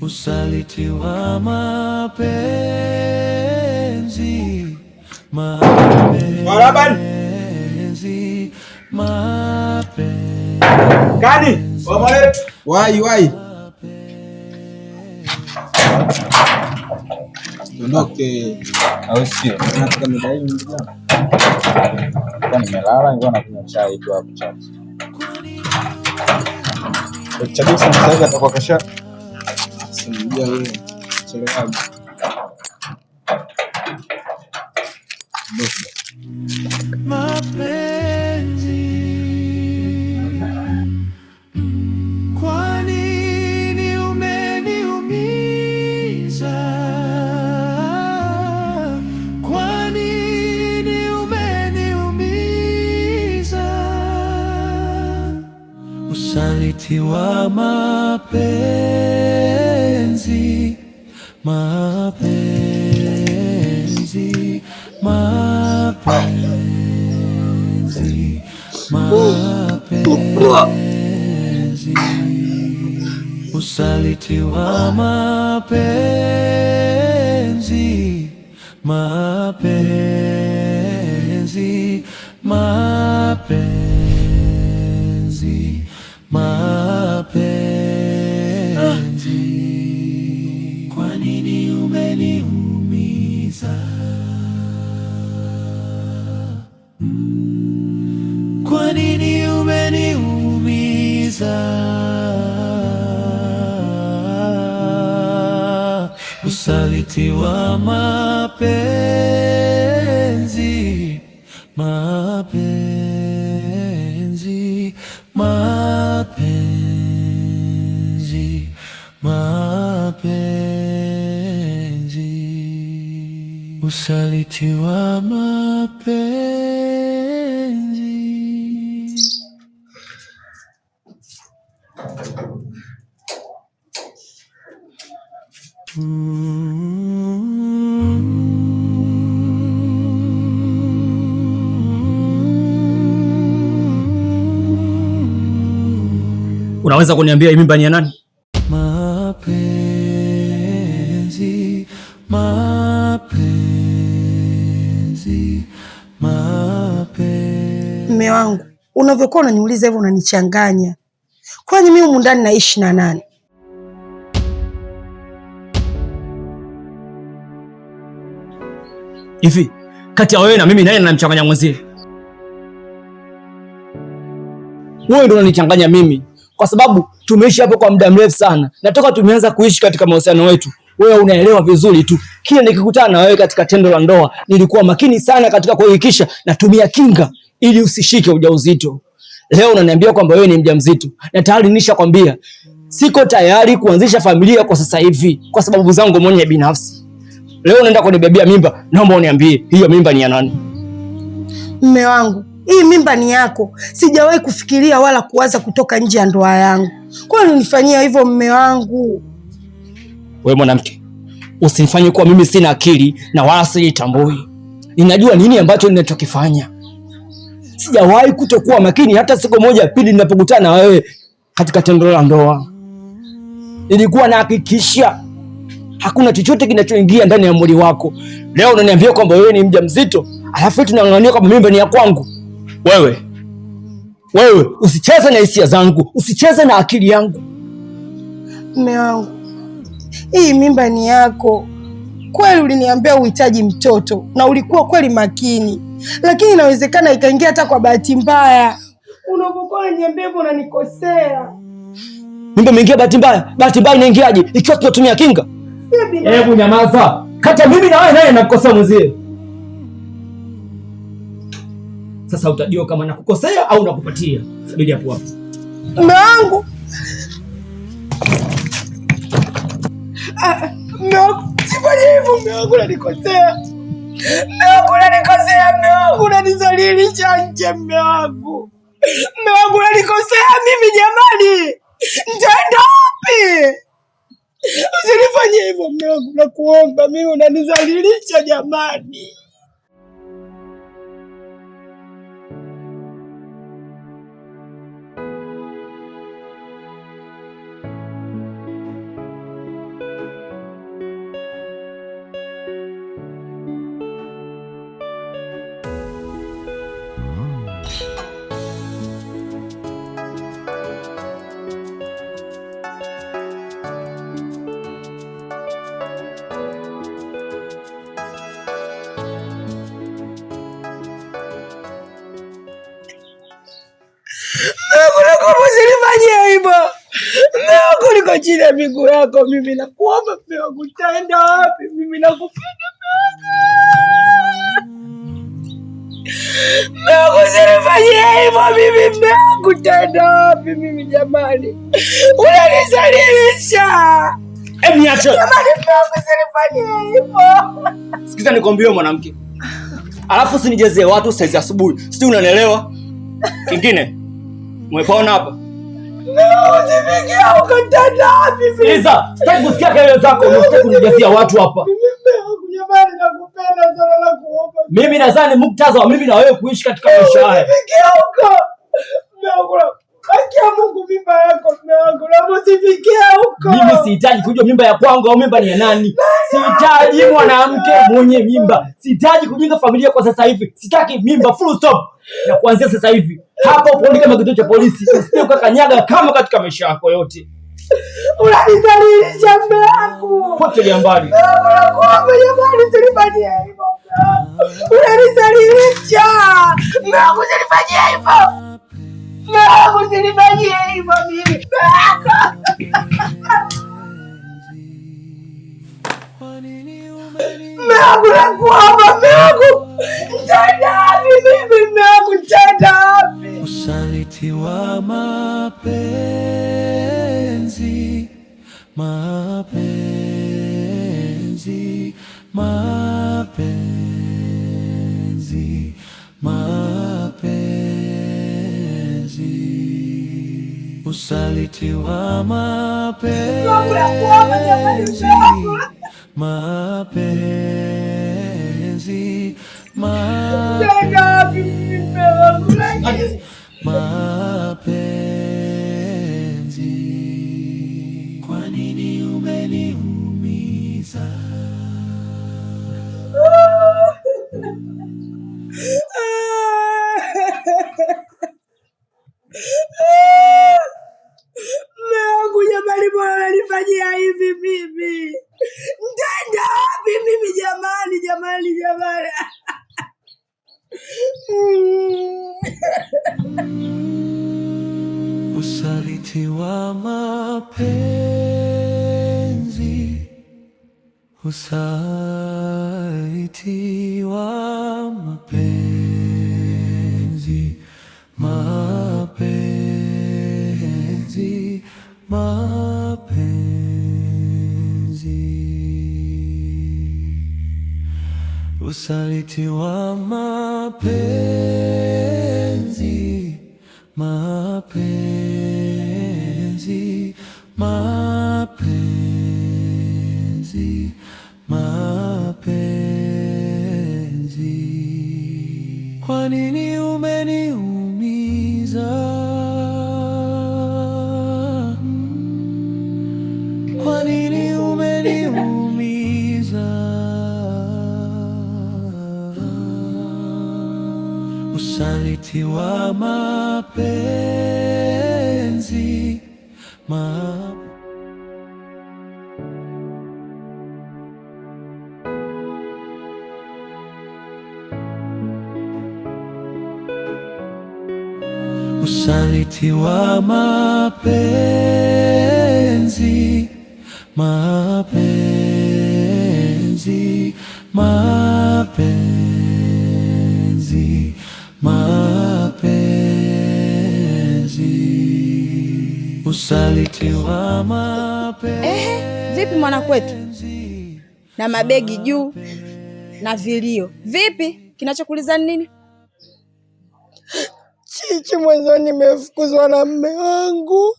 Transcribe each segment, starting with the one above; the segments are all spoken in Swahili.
Usaliti wa mapenzi, mapenzi, mapenzi. Kani, omole. Wai. Ondoke. Au sio? Nataka midai mjana. Kwa nimelala nilikuwa nakunywa chai tu hapo chachi. Chai sasa atakuwa kasha. Sinijua wewe. Chelewa. Mapenzi, kwa nini umeniumiza? Kwa nini umeniumiza? Usaliti wa mapenzi, mapenzi, mapenzi, mapenzi. Usaliti wa mapenzi, mapenzi, mapenzi, mapenzi. Kwa nini umeniumiza? Kwa nini umeniumiza? Usaliti wa mapenzi, mapenzi, mapenzi, mapenzi. Usaliti wa mapenzi. Unaweza kuniambia hii mimba ni ya nani? Mapenzi, mapenzi, mapenzi. Mume wangu, unavyokuwa unaniuliza hivyo unanichanganya. Kwani mimi humu ndani naishi na nani? Hivi kati ya wewe na mimi nani anamchanganya mwenzie? Wewe ndio unanichanganya mimi, kwa sababu tumeishi hapo kwa muda mrefu sana. Natoka tumeanza kuishi katika mahusiano wetu, wewe unaelewa vizuri tu. Kila nikikutana na wewe katika tendo la ndoa, nilikuwa makini sana katika kuhakikisha natumia kinga ili usishike ujauzito. Leo unaniambia kwamba wewe ni mjamzito, na tayari nishakwambia siko tayari kuanzisha familia kwa sasa hivi kwa sababu zangu mwenyewe binafsi. Leo unaenda kunibebea mimba, naomba uniambie hiyo mimba ni ya nani? Mume wangu, hii mimba ni yako. Sijawahi kufikiria wala kuwaza kutoka nje ya ndoa yangu. Kwa nini unifanyia hivyo mume wangu? Wewe mwanamke, usinifanye kuwa mimi sina akili na wala sijitambui. Ninajua nini ambacho ninachokifanya. Sijawahi kutokuwa makini hata siku moja pili ninapokutana na wewe katika tendo la ndoa. Nilikuwa nahakikisha hakuna chochote kinachoingia ndani ya mwili wako. Leo unaniambia kwamba wewe ni mjamzito, alafu tunang'ang'ania kwamba mimba ni ya kwangu. Wewe usicheze na hisia zangu, usicheze na akili yangu. Mume wangu, hii mimba ni yako. Kweli uliniambia uhitaji mtoto na ulikuwa kweli makini, lakini inawezekana ikaingia hata kwa bahati mbaya. Unapokuwa unaniambia hivyo unanikosea. Mimba imeingia bahati mbaya? Bahati mbaya inaingiaje ikiwa tunatumia kinga? Hebu nyamaza. Kata mimi na wewe naye nakukosea mwenzie. Sasa utajua kama nakukosea au nakupatia. Subiri hapo hapo. Mume wangu. Mume wangu, sifanye hivyo mume wangu, unanikosea. Mume wangu unanikosea, mume wangu unanizalilisha nje mume wangu. Mume wangu unanikosea mimi jamani. Nitaenda wapi? Usinifanye hivyo mume wangu, nakuomba, mimi unanizalilisha jamani. hivyo. Mume wangu niko chini ya miguu yako, mimi nakuomba mume wangu, utaenda wapi? Mimi nakupenda mume wangu, usinifanyie hivyo mimi, mume wangu, utaenda wapi mimi jamani? Unanisalimisha. Hebu niache. Jamani mume wangu, usinifanyie hivyo. Sikiza nikwambie mwanamke. Alafu usinijazie watu saizi asubuhi. Sio unanielewa? Kingine. Umepona hapa? Usifikia huko tena wapi mimi? Sikiza, sitaki kusikia kelele zako, unataka kunijazia watu hapa. Jamani nakupenda sana na kuomba. Mimi nadhani muktadha wa mimi na wewe kuishi katika maisha haya. Usifikia huko. Haki ya Mungu, mimba yako mume wangu, na usifikie huko. Mimi sihitaji kujua mimba ya kwangu au mimba ni ya nani. Sihitaji mwanamke mwenye mimba. Sihitaji kujenga familia kwa sasa hivi. Sitaki mimba, full stop. Na kuanzia sasa hivi hapo upo kama kituo cha polisi. Usije ukakanyaga kama katika maisha yako yote. Unanidhalilisha mume wangu. Potelea mbali. Nakuomba jamani, usinifanyie hivyo. Unanidhalilisha. Mume wangu, usinifanyie hivyo. Mume wangu, usinifanyie hivyo mimi. Mume wangu, nakuomba mume wangu. Utaenda wapi mimi mume wangu, utaenda wapi? Usaliti wa mapenzi, mapenzi, mapenzi, mapenzi. Usaliti wa mapenzi, mapenzi, mapenzi. Kwa nini umeniumiza? Mume wangu jamani, mbona unanifanyia hivi mimi? Nitaenda wapi mimi jamani, jamani, jamani? Usaliti wa mapenzi, usaliti wa mapenzi, mapenzi, mapenzi. Usaliti wa mapenzi, mapenzi, mapenzi, mapenzi. Kwa nini umeniumiza? Kwa nini umeniumiza? Usaliti wa mapenzi, usaliti wa mapenzi, mapenzi, mapenzi, mapenzi. Usaliti wa mapenzi. Vipi mwana kwetu? Na mabegi juu na vilio. Vipi? Kinachokuliza nini? Chichi, mwanzo nimefukuzwa na mume wangu.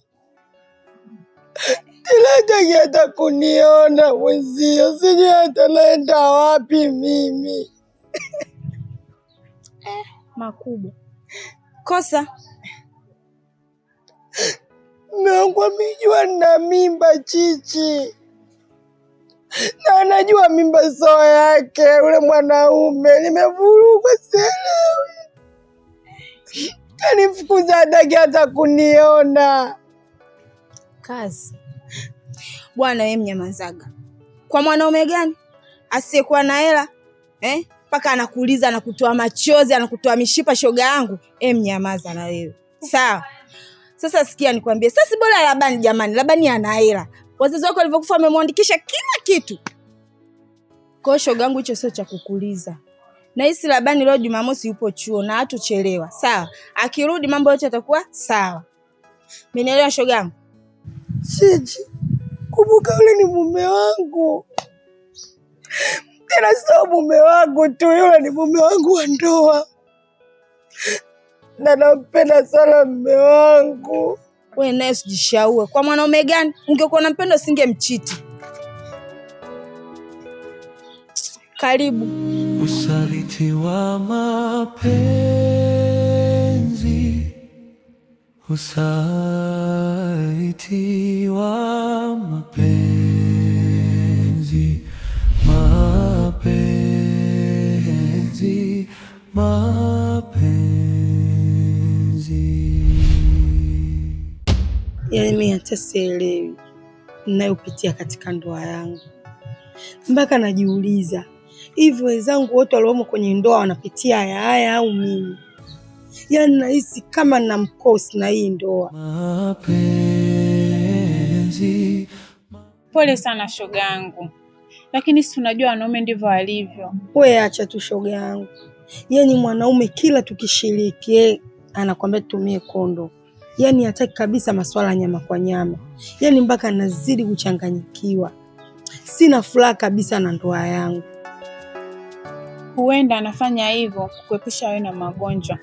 Hataki hata kuniona mwenzio, sijui hata naenda wapi mimi. Makubwa. Kosa. Mume wangu amejua nina mimba Chichi. Na anajua mimba sio yake, ule mwanaume. Nimevurugwa sielewi. Kanifukuza, hataki hata kuniona. Kazi. Bwana wewe mnyamazaga. Kwa mwanaume gani? Asiyekuwa na hela? Paka anakuuliza, anakutoa machozi, anakutoa mishipa, shoga yangu. Mnyamaza na wewe. Sawa. Sasa sikia nikwambie, sasa si bora Labani jamani, Labani ana hela. Wazazi wako walivyokufa wamemwandikisha kila kitu. Kwa hiyo shogangu hicho sio cha kukuliza. Na hisi Labani leo Jumamosi yupo chuo na hatuchelewa. Sawa? Akirudi mambo yote yatakuwa sawa. Umenielewa shogangu? Chichi, kumbuka yule ni mume wangu. Tena sio mume wangu tu, yule ni mume wangu wa ndoa. Na nampenda sana mume wangu. Wewe naye usijishaue. Kwa mwanaume gani? Ungekuwa unampenda usingemchiti. Karibu. Usaliti wa mapenzi, usaliti wa mapenzi, mapenzi, mapenzi. Yaani mimi hata sielewi ninayopitia katika ndoa yangu. Mpaka najiuliza, hivi wenzangu wote waliomo kwenye ndoa wanapitia haya au mimi? Yaani nahisi kama nina mkosi na hii ndoa. Mapenzi. Pole sana shogangu. Lakini si unajua wanaume ndivyo walivyo. Wewe acha tu shoga yangu. Yaani mwanaume kila tukishiriki yeye anakuambia tutumie kondo. Yaani hataki kabisa masuala nyama kwa nyama. Yaani mpaka nazidi kuchanganyikiwa. Sina furaha kabisa na ndoa yangu. Huenda anafanya hivyo kukuepusha wewe na magonjwa.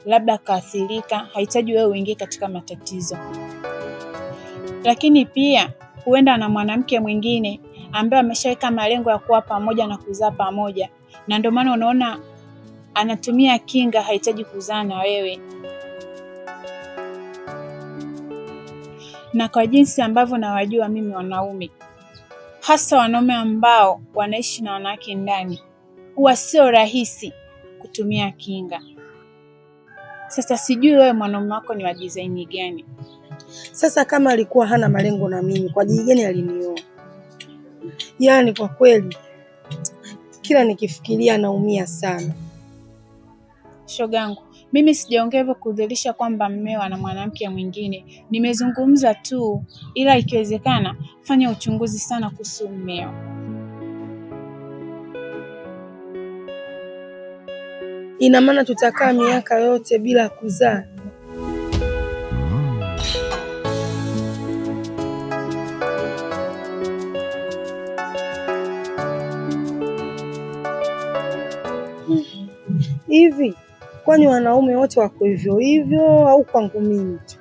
Labda kaathirika, hahitaji wewe uingie katika matatizo. Lakini pia huenda ana mwanamke mwingine ambaye ameshaweka malengo ya kuwa pamoja na kuzaa pamoja. Na ndio maana unaona anatumia kinga, hahitaji kuzaa na wewe. Na kwa jinsi ambavyo nawajua mimi wanaume, hasa wanaume ambao wanaishi na wanawake ndani, huwa sio rahisi kutumia kinga. Sasa sijui wewe mwanaume wako ni wa design gani? Sasa kama alikuwa hana malengo na mimi, kwa ajili gani alinioa? Yaani kwa kweli kila nikifikiria naumia sana. Shogangu, mimi sijaongea hivyo kudhihirisha kwamba mmeo ana mwanamke mwingine. Nimezungumza tu, ila ikiwezekana fanya uchunguzi sana kuhusu mmeo. Ina maana tutakaa miaka yote bila kuzaa? Hivi kwani wanaume wote wako hivyo hivyo au kwangu mimi tu?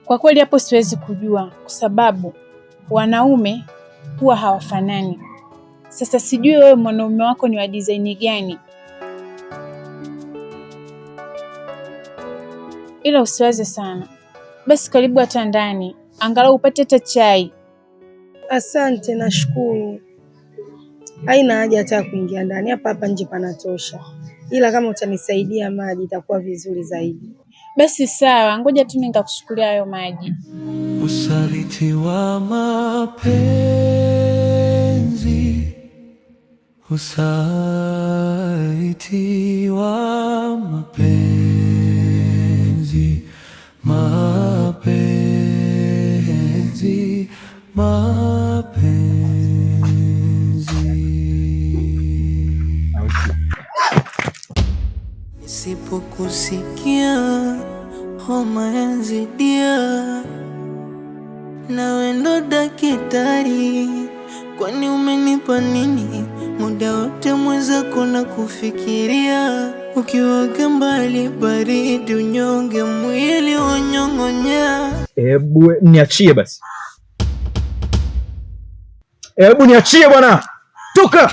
Kwa kweli hapo siwezi kujua, kwa sababu wanaume huwa hawafanani. Sasa sijui wewe mwanaume wako ni wa design gani. Ila usiwaze sana. Basi karibu hata ndani, angalau upate hata chai. Asante, nashukuru. Haina haja hata kuingia ndani, hapa nje panatosha. Ila kama utanisaidia maji itakuwa vizuri zaidi. Basi sawa, ngoja tu nikakushukulia hayo maji. Usaliti wa mapenzi, usaliti wa mapenzi, mapenzi, mapenzi. Nisipokusikia homa yanzidia, nawe ndo daktari, kwani umenipa nini? Muda wote mwenzako na kufikiria, ukiwaga mbali baridi unyonge mwili wanyong'onya. Hebu niachie basi. Hebu niachie bwana. Toka.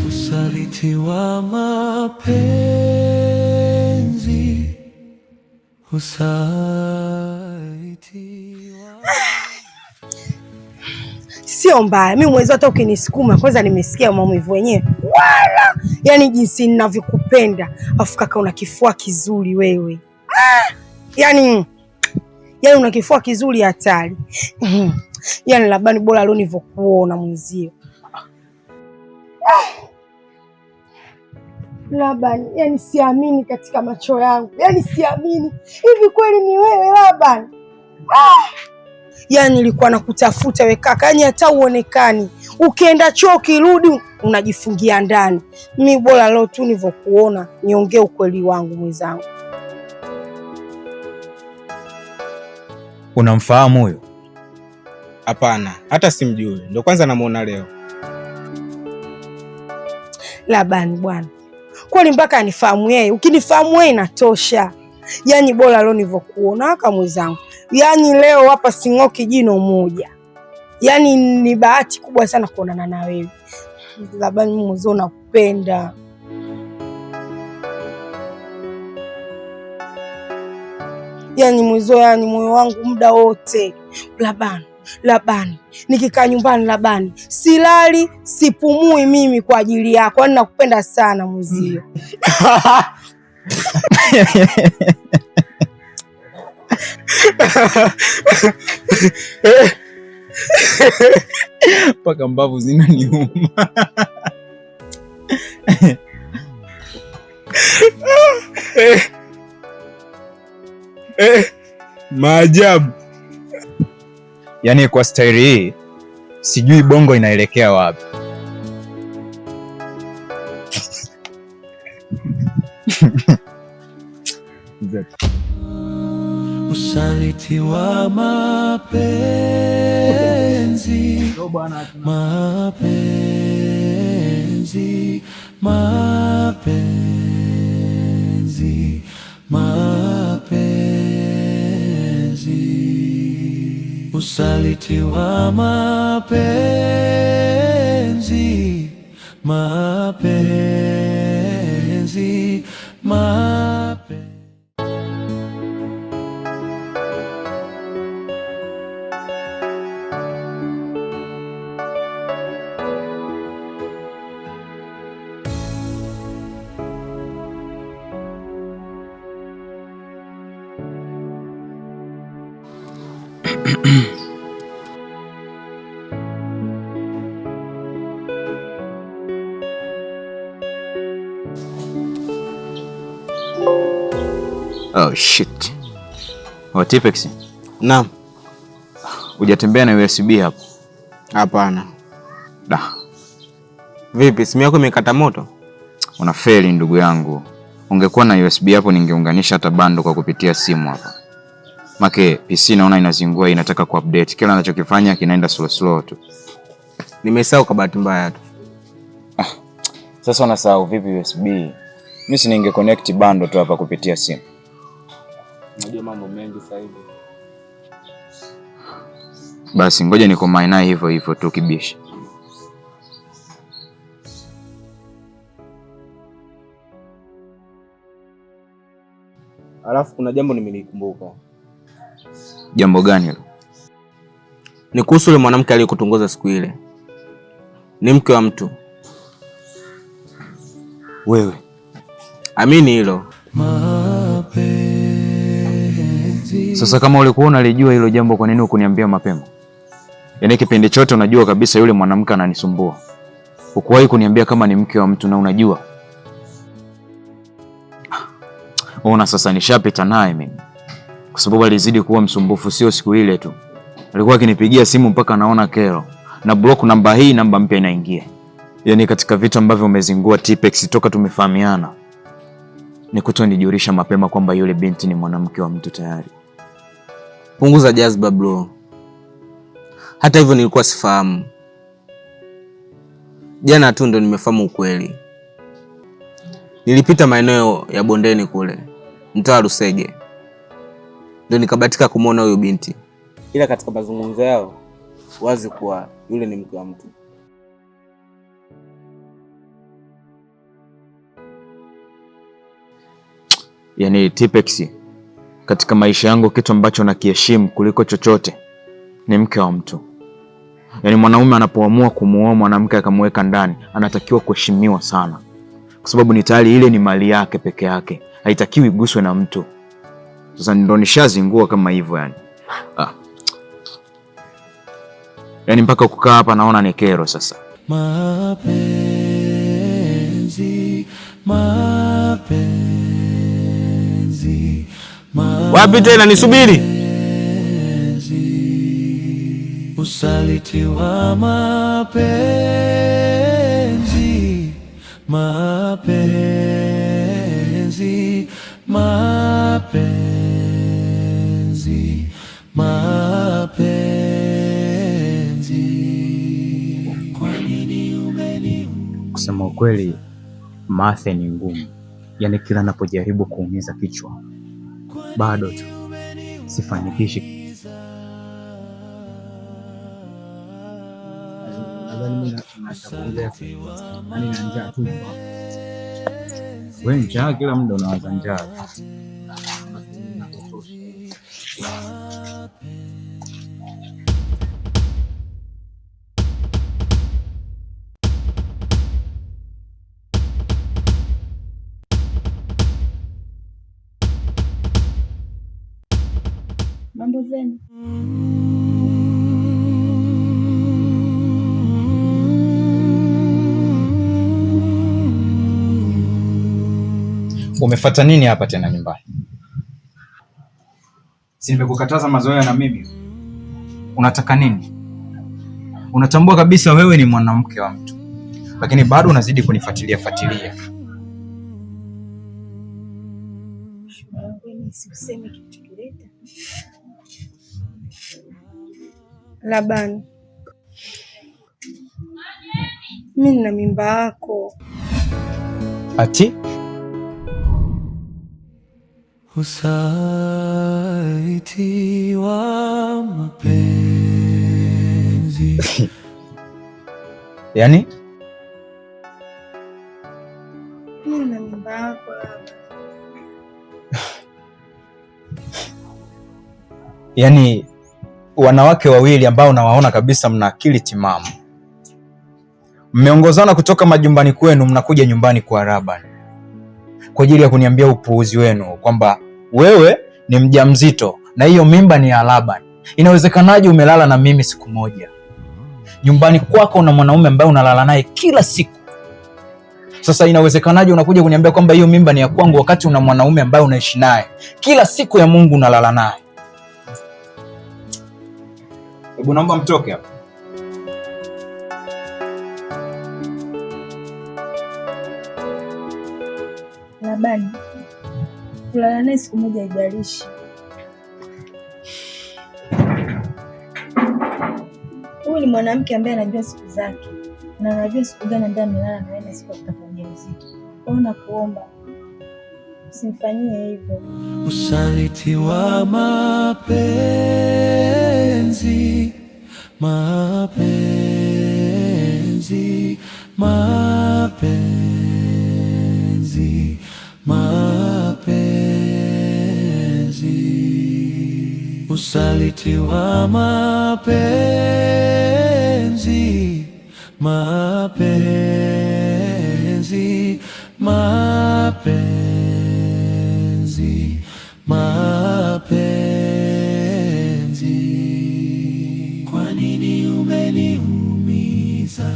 Usaliti wa mapenzi, usaliti wa... Sio mbaya, mimi mwezi hata ukinisukuma kwanza nimesikia maumivu wenyewe. Wala, yani jinsi ninavyokupenda. Afu kaka una kifua kizuri wewe. Yani una kifua kizuri hatari. Yani Labani bora leo nilivyokuona mwenzio. Laban, yani siamini katika macho yangu, yani siamini. Hivi kweli ni wewe Laban? Yani nilikuwa nakutafuta we kaka, yani hata uonekani. Ukienda choo kirudi unajifungia ndani. Mimi bora leo tu nilivyokuona niongee ukweli wangu mwenzangu. Unamfahamu huyo? Hapana, hata simjui. Ndio kwanza namuona leo. Laban bwana, kwani mpaka anifahamu yeye? Ukinifahamu wewe inatosha. Yani bora leo nilivyokuona kaka mwenzangu. Yani leo hapa sing'oki jino moja. Yani ni bahati kubwa sana kuonana na wewe. Laban, mimi mzee nakupenda. Yani mwezo, yani moyo wangu muda wote. Labani, nikikaa nyumbani Labani, silali, sipumui mimi kwa ajili yako. Yani nakupenda sana mzee. Paka mbavu zinaniuma. Maajabu. Yaani kwa staili hii sijui bongo inaelekea wapi. Usaliti wa mapenzi, mapenzi, mapenzi, mapenzi. Usaliti wa mapenzi, mapenzi, mapenzi. Oh shit. Tipex. Naam. Hujatembea na USB hapo? Hapana. Da. Vipi, simu yako imekata moto? Unafeli ndugu yangu. Ungekuwa na USB hapo ningeunganisha hata bando kwa kupitia simu hapa. Make PC naona inazingua, inataka kuupdate. Kila anachokifanya kinaenda slow tu. Nimesahau kwa bahati mbaya tu. Sasa unasahau vipi USB? Mimi si ninge connect bando tu hapa kupitia simu. Unajua mambo mengi sasa hivi. Basi ngoja niko maina hivyo hivyo tu kibishi. Alafu kuna jambo nimelikumbuka. Jambo gani hilo? Ni kuhusu yule mwanamke aliyekutongoza siku ile. Ni mke wa mtu. Wewe. Amini hilo. Sasa kama ulikuwa unalijua hilo jambo, kwa nini hukuniambia mapema? Yaani kipindi chote unajua kabisa yule mwanamke ananisumbua. Hukuwahi kuniambia kama ni mke wa mtu na unajua. Ona sasa nishapita naye mimi. Kwa sababu alizidi kuwa msumbufu, sio siku ile tu. Alikuwa akinipigia simu mpaka naona kero. Na block namba hii, namba mpya inaingia. Yaani katika vitu ambavyo umezingua Tipex toka tumefahamiana. Ni kutonijulisha mapema kwamba yule binti ni mwanamke wa mtu tayari. Punguza jazba bro. Hata hivyo nilikuwa sifahamu. Jana tu ndo nimefahamu ukweli. Nilipita maeneo ya bondeni kule, mtaa Rusege. Ndio nikabatika kumuona huyo binti. Ila katika mazungumzo yao wazi kuwa yule ni mke wa mtu. Yaani Tipex, katika maisha yangu kitu ambacho nakiheshimu kuliko chochote ni mke wa mtu. Yaani mwanaume anapoamua kumuoa mwanamke akamweka ndani, anatakiwa kuheshimiwa sana. Kwa sababu ni tayari ile ni mali yake peke yake. Haitakiwi iguswe na mtu. Sasa ndo nishazingua kama hivyo yani. Yaani mpaka kukaa hapa naona ni kero sasa. Mapenzi, mapenzi. Wapi tena nisubiri? Usaliti wa mapenzi, mapenzi, mapenzi, mapenzi. Kwa nini umeniumiza? Kusema ukweli, Martha ni ngumu. Yaani kila napojaribu kuumiza kichwa bado tu sifanikishi. Wewe njaa kila muda unawaza njaa. Mambo zenu? Umefuata nini hapa tena nyumbani? Si nimekukataza mazoea na mimi? Unataka nini? Unatambua kabisa wewe ni mwanamke wa mtu, lakini bado unazidi kunifuatilia. Labani, mimi nina mimba yako. Ati? Usaliti wa mapenzi. Yaani? Mimi nina mimba yako Labani. Yaani wanawake wawili ambao nawaona kabisa mna akili timamu, mmeongozana kutoka majumbani kwenu, mnakuja nyumbani kwa Labani kwa ajili ya kuniambia upuuzi wenu kwamba wewe ni mjamzito na hiyo mimba ni ya Labani. Inawezekanaje umelala na mimi siku moja? Nyumbani kwako una mwanaume ambaye unalala naye kila siku. Sasa inawezekanaje unakuja kuniambia kwamba hiyo mimba ni ya kwangu wakati una mwanaume ambaye unaishi naye kila siku ya Mungu unalala naye? Hebu naomba mtoke hapa. Labani, kulala naye siku moja haijalishi. Huyu ni mwanamke ambaye anajua siku zake na anajua siku gani ambaye amelala na wewe na siku atapata ujauzito. Kwa hiyo nakuomba usimfanyie hivyo. Usaliti wa mapenzi, mapenzi, mapenzi, mapenzi. Usaliti wa mapenzi, mapenzi, mapenzi, mapenzi. Kwa nini umeniumiza?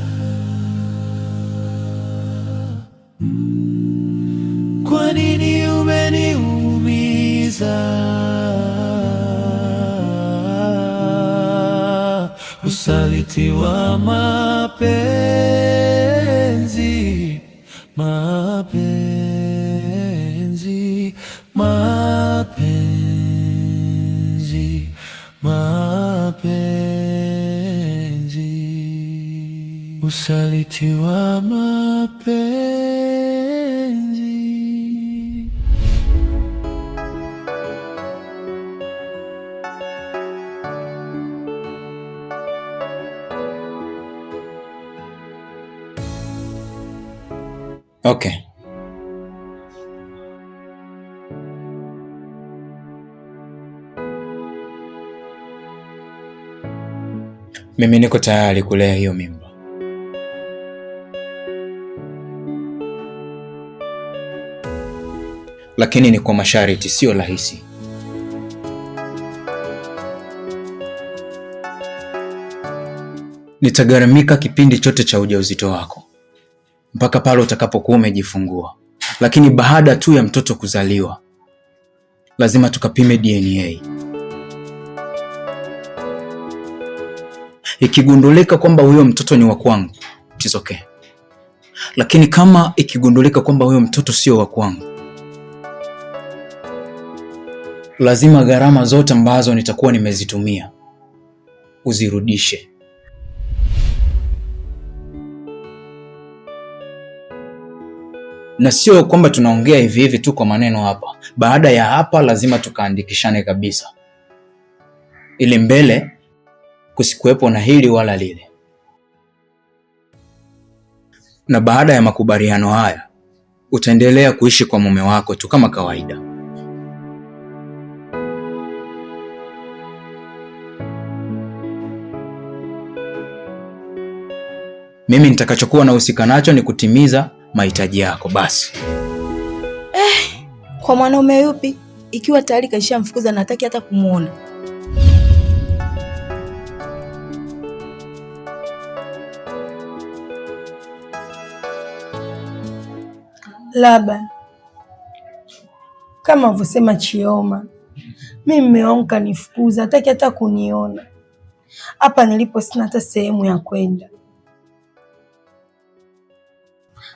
Kwa nini umeniumiza? Usaliti wa mapenzi, mapenzi, mapenzi, mapenzi. Usaliti wa mapenzi. Okay. Mimi niko tayari kulea hiyo mimba. Lakini ni kwa masharti, sio rahisi. Nitagharamika kipindi chote cha ujauzito wako mpaka pale utakapokuwa umejifungua. lakini baada tu ya mtoto kuzaliwa lazima tukapime DNA. Ikigundulika kwamba huyo mtoto ni wa kwangu, it's okay. Lakini kama ikigundulika kwamba huyo mtoto sio wa kwangu, lazima gharama zote ambazo nitakuwa nimezitumia uzirudishe. Na sio kwamba tunaongea hivi hivi tu kwa maneno hapa. Baada ya hapa lazima tukaandikishane kabisa, ili mbele kusikuwepo na hili wala lile. Na baada ya makubaliano haya utaendelea kuishi kwa mume wako tu kama kawaida. Mimi nitakachokuwa nahusika nacho ni kutimiza mahitaji yako basi. Kwa mwanaume yupi ikiwa tayari kaishamfukuza na hataki hata kumuona? Laban, kama alivyosema Chioma, mimi mume wangu kanifukuza, hataki hata kuniona. Hapa nilipo sina hata sehemu ya kwenda,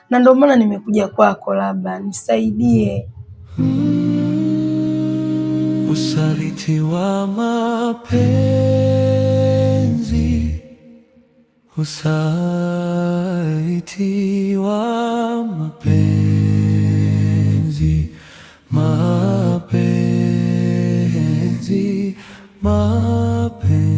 na ndio maana nimekuja kwako. Laban, nisaidie. Usaliti wa mapenzi, usaliti wa mapenzi, mapenzi, mapenzi.